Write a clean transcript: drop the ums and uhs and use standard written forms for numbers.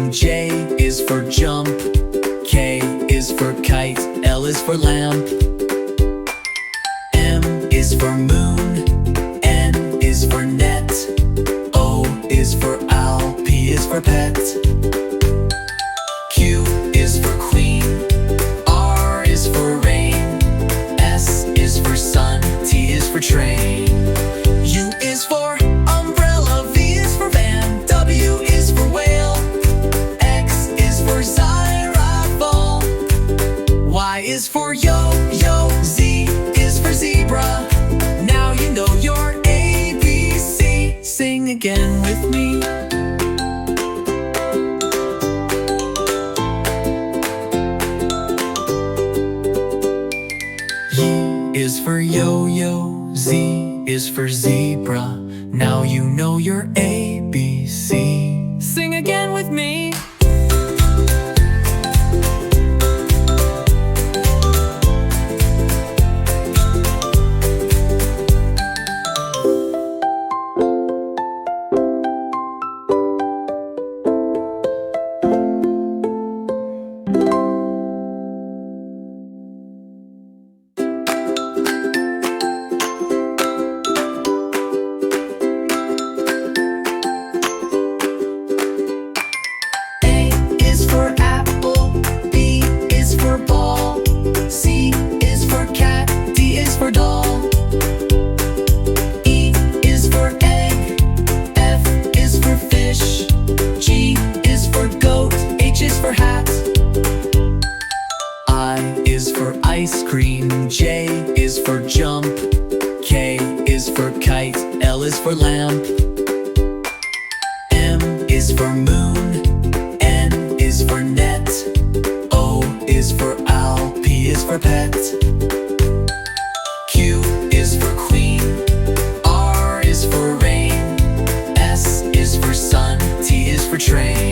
cream. J is for jump. K is for kite. L is for lamp. M is for moon. N is for net. O is for owl. P is for pet. Q is for queen. R is for rain. S is for sun. T is for train. U is for umbrella. V is for van. W is for whale. X is for xylophone. Y is for yo-yo. Z is for zebra. Now you know your ABC. Sing again with me. Y is for yo-yo. Z is for zebra. Now you know your ABC. Sing again with me. Ice cream. J is for jump. K is for kite. L is for lamp. M is for moon. N is for net. O is for owl. P is for pet. Q is for queen. R is for rain. S is for sun. T is for train.